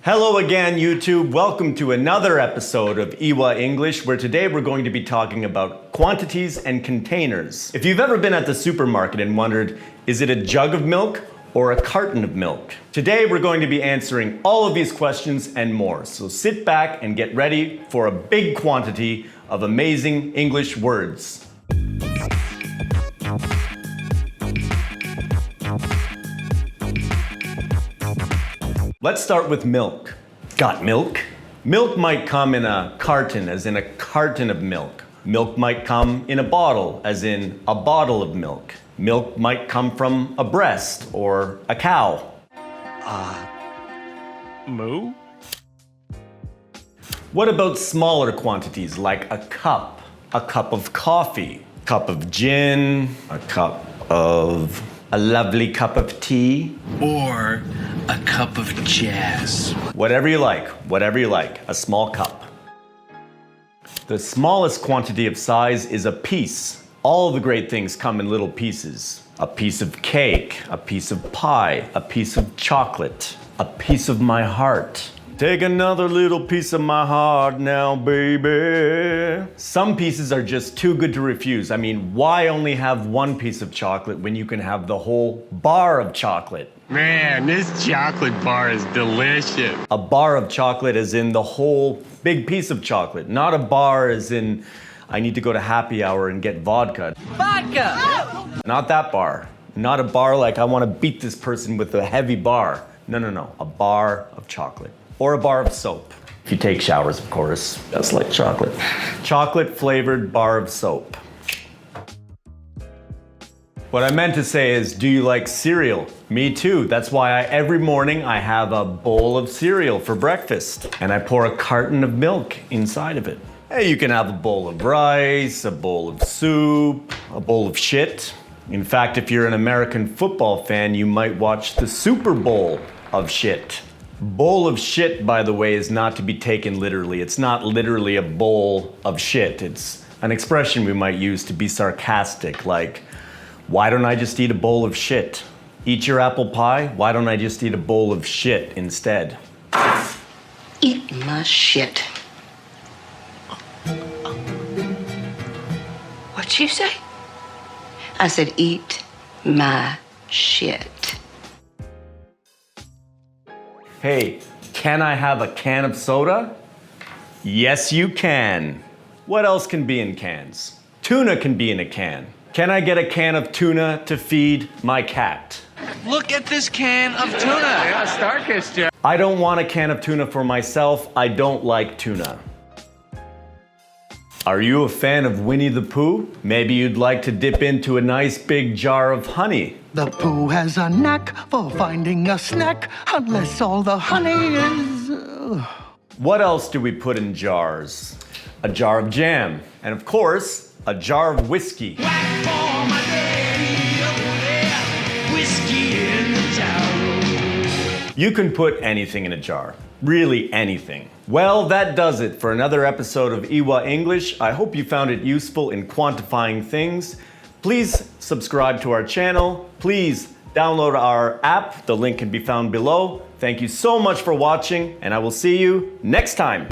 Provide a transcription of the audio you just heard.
Hello again, YouTube. Welcome to another episode of EWA English, where today we're going to be talking about quantities and containers. If you've ever been at the supermarket and wondered, is it a jug of milk or a carton of milk? Today we're going to be answering all of these questions and more. So sit back and get ready for a big quantity of amazing English words. Let's start with milk. Got milk? Milk might come in a carton, as in a carton of milk. Milk might come in a bottle, as in a bottle of milk. Milk might come from a breast or a cow. Moo? What about smaller quantities like a cup of coffee, cup of gin, a lovely cup of tea? Or a cup of jazz. Whatever you like, a small cup. The smallest quantity of size is a piece. All the great things come in little pieces. A piece of cake, a piece of pie, a piece of chocolate, a piece of my heart. Take another little piece of my heart now, baby. Some pieces are just too good to refuse. I mean, why only have one piece of chocolate when you can have the whole bar of chocolate? Man, this chocolate bar is delicious. A bar of chocolate as in the whole big piece of chocolate, not a bar as in I need to go to happy hour and get vodka. Vodka! Not that bar. Not a bar like I want to beat this person with a heavy bar. No. A bar of chocolate. Or a bar of soap. If you take showers, of course. That's like chocolate. Chocolate flavored bar of soap. What I meant to say is, do you like cereal? Me too. That's why every morning I have a bowl of cereal for breakfast. And I pour a carton of milk inside of it. Hey, you can have a bowl of rice, a bowl of soup, a bowl of shit. In fact, if you're an American football fan, you might watch the Super Bowl of shit. Bowl of shit, by the way, is not to be taken literally. It's not literally a bowl of shit. It's an expression we might use to be sarcastic, like, why don't I just eat a bowl of shit? Eat your apple pie? Why don't I just eat a bowl of shit instead? Eat my shit. What'd you say? I said, eat my shit. Hey, can I have a can of soda? Yes, you can. What else can be in cans? Tuna can be in a can. Can I get a can of tuna to feed my cat? Look at this can of tuna. Yeah, Starkish, Jeff. I don't want a can of tuna for myself. I don't like tuna. Are you a fan of Winnie the Pooh? Maybe you'd like to dip into a nice big jar of honey. The Pooh has a knack for finding a snack, unless all the honey is... What else do we put in jars? A jar of jam. And of course, a jar of whiskey. You can put anything in a jar. Really anything. Well, that does it for another episode of EWA English. I hope you found it useful in quantifying things. Please subscribe to our channel. Please download our app. The link can be found below. Thank you so much for watching, and I will see you next time.